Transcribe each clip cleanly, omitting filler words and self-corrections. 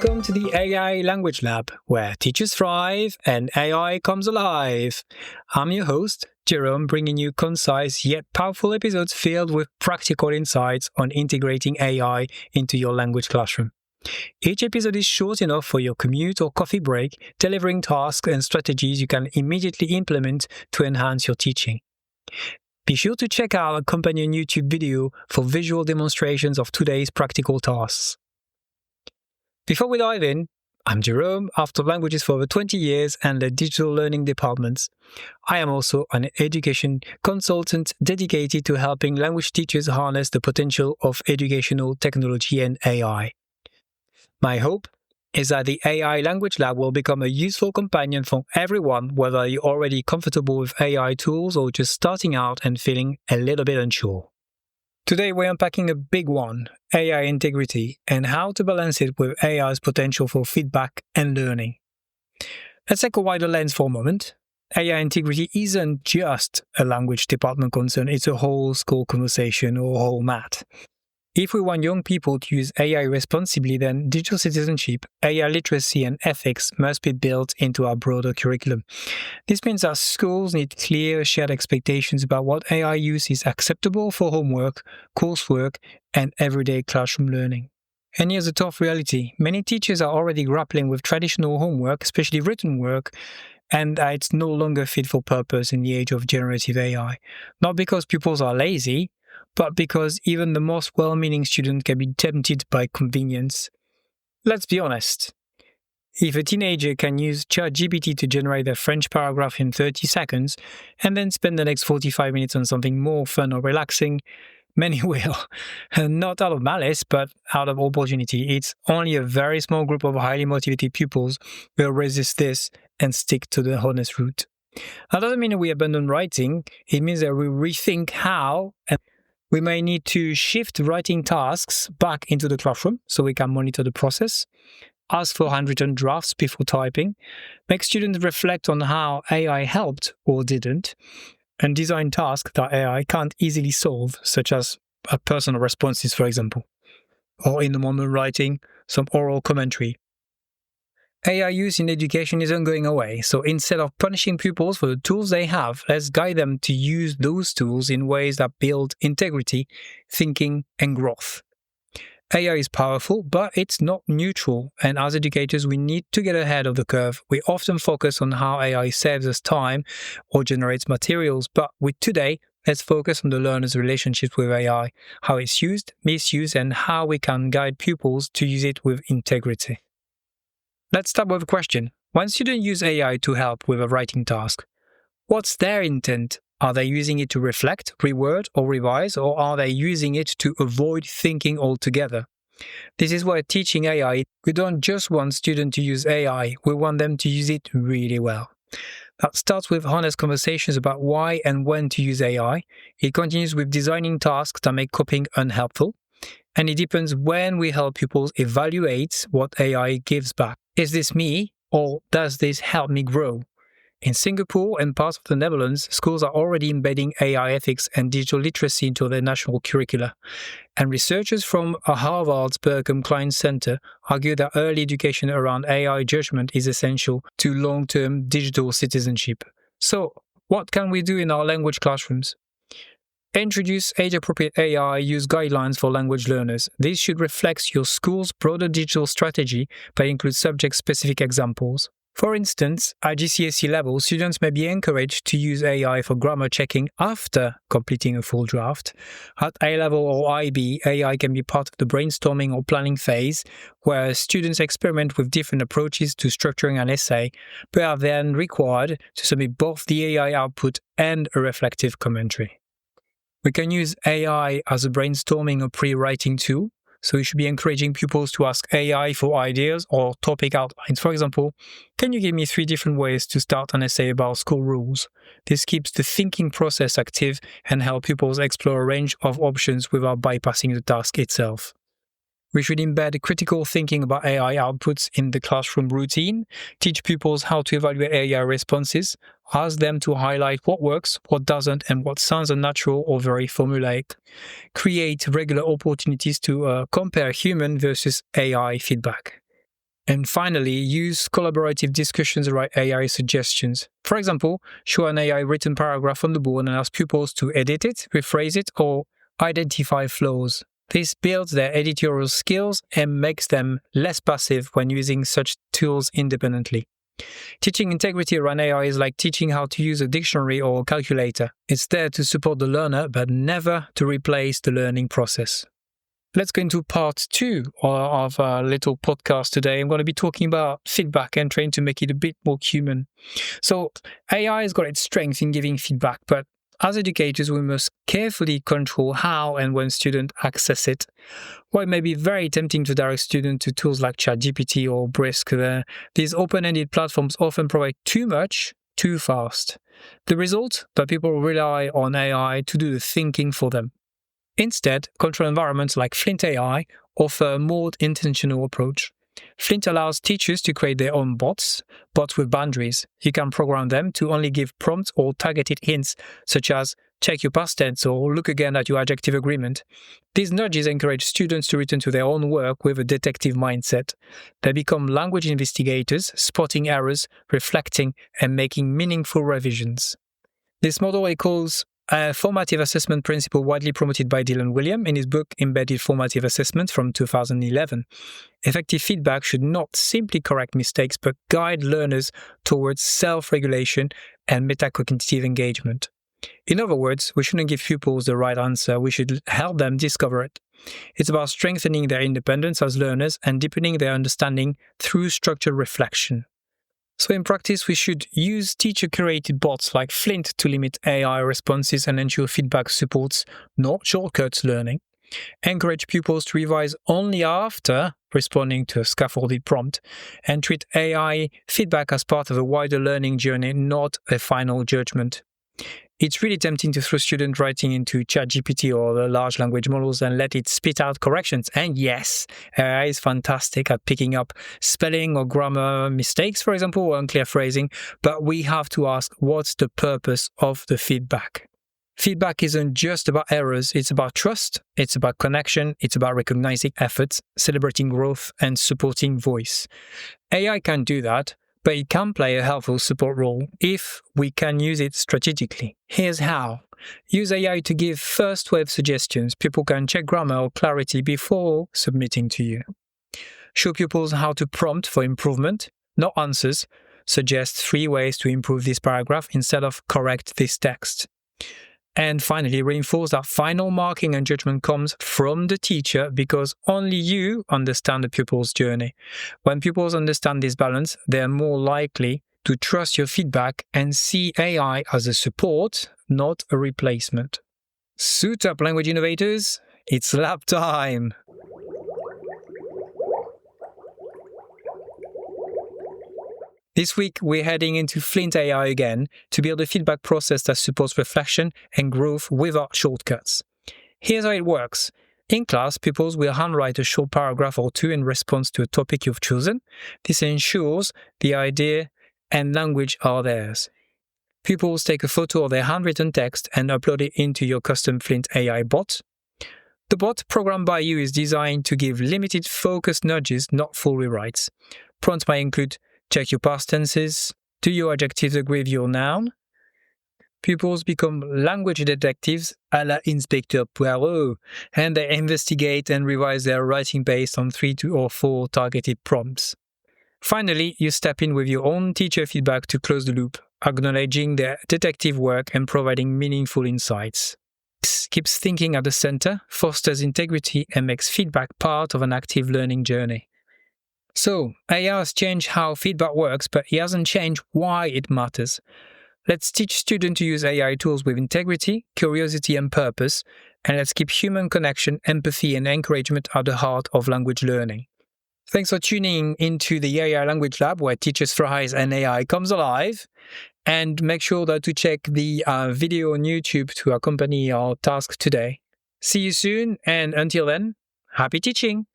Welcome to the AI Language Lab, where teachers thrive and AI comes alive. I'm your host, Jerome, bringing you concise yet powerful episodes filled with practical insights on integrating AI into your language classroom. Each episode is short enough for your commute or coffee break, delivering tasks and strategies you can immediately implement to enhance your teaching. Be sure to check out our companion YouTube video for visual demonstrations of today's practical tasks. Before we dive in, I'm Jerome. I've taught languages for over 20 years and led digital learning departments. I am also an education consultant dedicated to helping language teachers harness the potential of educational technology and AI. My hope is that the AI Language Lab will become a useful companion for everyone, whether you're already comfortable with AI tools or just starting out and feeling a little bit unsure. Today we're unpacking a big one, AI integrity, and how to balance it with AI's potential for feedback and learning. Let's take a wider lens for a moment. AI integrity isn't just a language department concern, it's a whole school conversation or a whole mat. If we want young people to use AI responsibly, then digital citizenship, AI literacy, and ethics must be built into our broader curriculum. This means that schools need clear, shared expectations about what AI use is acceptable for homework, coursework, and everyday classroom learning. And here's a tough reality. Many teachers are already grappling with traditional homework, especially written work, and it's no longer fit for purpose in the age of generative AI. Not because pupils are lazy, but because even the most well-meaning student can be tempted by convenience. Let's be honest. If a teenager can use ChatGPT to generate a French paragraph in 30 seconds and then spend the next 45 minutes on something more fun or relaxing, many will. Not out of malice, but out of opportunity. It's only a very small group of highly motivated pupils who will resist this and stick to the honest route. That doesn't mean we abandon writing. It means that we rethink how, and we may need to shift writing tasks back into the classroom so we can monitor the process, ask for handwritten drafts before typing, make students reflect on how AI helped or didn't, and design tasks that AI can't easily solve, such as personal responses, for example, or in the moment writing some oral commentary. AI use in education isn't going away, so instead of punishing pupils for the tools they have, let's guide them to use those tools in ways that build integrity, thinking, and growth. AI is powerful, but it's not neutral, and as educators, we need to get ahead of the curve. We often focus on how AI saves us time or generates materials, but with today, let's focus on the learner's relationship with AI, how it's used, misused, and how we can guide pupils to use it with integrity. Let's start with a question. When students use AI to help with a writing task, what's their intent? Are they using it to reflect, reword, or revise, or are they using it to avoid thinking altogether? This is where teaching AI, we don't just want students to use AI, we want them to use it really well. That starts with honest conversations about why and when to use AI. It continues with designing tasks that make copying unhelpful. And it deepens when we help pupils evaluate what AI gives back. Is this me, or does this help me grow? In Singapore and parts of the Netherlands, schools are already embedding AI ethics and digital literacy into their national curricula. And researchers from Harvard's Berkman Klein Center argue that early education around AI judgment is essential to long-term digital citizenship. So, what can we do in our language classrooms? Introduce age-appropriate AI use guidelines for language learners. This should reflect your school's broader digital strategy, but include subject-specific examples. For instance, at GCSE level, students may be encouraged to use AI for grammar checking after completing a full draft. At A-level or IB, AI can be part of the brainstorming or planning phase, where students experiment with different approaches to structuring an essay, but are then required to submit both the AI output and a reflective commentary. We can use AI as a brainstorming or pre-writing tool, so we should be encouraging pupils to ask AI for ideas or topic outlines. For example, can you give me 3 different ways to start an essay about school rules? This keeps the thinking process active and helps pupils explore a range of options without bypassing the task itself. We should embed critical thinking about AI outputs in the classroom routine, teach pupils how to evaluate AI responses, ask them to highlight what works, what doesn't, and what sounds unnatural or very formulaic. Create regular opportunities to compare human versus AI feedback. And finally, use collaborative discussions to write AI suggestions. For example, show an AI written paragraph on the board and ask pupils to edit it, rephrase it, or identify flaws. This builds their editorial skills and makes them less passive when using such tools independently. Teaching integrity around AI is like teaching how to use a dictionary or a calculator. It's there to support the learner, but never to replace the learning process. Let's go into part 2 of our little podcast today. I'm going to be talking about feedback and trying to make it a bit more human. So AI has got its strength in giving feedback, but as educators, we must carefully control how and when students access it. While it may be very tempting to direct students to tools like ChatGPT or Brisk, these open-ended platforms often provide too much, too fast. The result? That people rely on AI to do the thinking for them. Instead, control environments like Flint AI offer a more intentional approach. Flint allows teachers to create their own bots with boundaries. You can program them to only give prompts or targeted hints, such as check your past tense or look again at your adjective agreement. These nudges encourage students to return to their own work with a detective mindset. They become language investigators, spotting errors, reflecting, and making meaningful revisions. This model echoes a formative assessment principle widely promoted by Dylan Wiliam in his book Embedded Formative Assessment from 2011. Effective feedback should not simply correct mistakes, but guide learners towards self-regulation and metacognitive engagement. In other words, we shouldn't give pupils the right answer, we should help them discover it. It's about strengthening their independence as learners and deepening their understanding through structured reflection. So in practice, we should use teacher-curated bots like Flint to limit AI responses and ensure feedback supports, not shortcuts learning. Encourage pupils to revise only after responding to a scaffolded prompt, and treat AI feedback as part of a wider learning journey, not a final judgment. It's really tempting to throw student writing into ChatGPT or the large language models and let it spit out corrections. And yes, AI is fantastic at picking up spelling or grammar mistakes, for example, or unclear phrasing, but we have to ask, what's the purpose of the feedback? Feedback isn't just about errors, it's about trust, it's about connection, it's about recognizing efforts, celebrating growth, and supporting voice. AI can do that, but it can play a helpful support role if we can use it strategically. Here's how. Use AI to give first-wave suggestions. People can check grammar or clarity before submitting to you. Show pupils how to prompt for improvement, not answers. Suggest 3 ways to improve this paragraph instead of correct this text. And finally, reinforce that final marking and judgment comes from the teacher because only you understand the pupil's journey. When pupils understand this balance, they are more likely to trust your feedback and see AI as a support, not a replacement. Suit up, language innovators! It's lab time! This week, we're heading into Flint AI again to build a feedback process that supports reflection and growth without shortcuts. Here's how it works. In class, pupils will handwrite a short paragraph or 2 in response to a topic you've chosen. This ensures the idea and language are theirs. Pupils take a photo of their handwritten text and upload it into your custom Flint AI bot. The bot programmed by you is designed to give limited focused nudges, not full rewrites. Prompts might include check your past tenses. Do your adjectives agree with your noun? Pupils become language detectives à la Inspecteur Poirot, and they investigate and revise their writing based on 3 or 4 targeted prompts. Finally, you step in with your own teacher feedback to close the loop, acknowledging their detective work and providing meaningful insights. This keeps thinking at the center, fosters integrity, and makes feedback part of an active learning journey. So, AI has changed how feedback works, but it hasn't changed why it matters. Let's teach students to use AI tools with integrity, curiosity, and purpose, and let's keep human connection, empathy, and encouragement at the heart of language learning. Thanks for tuning into the AI Language Lab, where teachers thrive and AI comes alive. And make sure that to check the video on YouTube to accompany our task today. See you soon, and until then, happy teaching!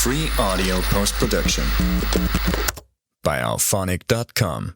Free audio post-production by alphonic.com.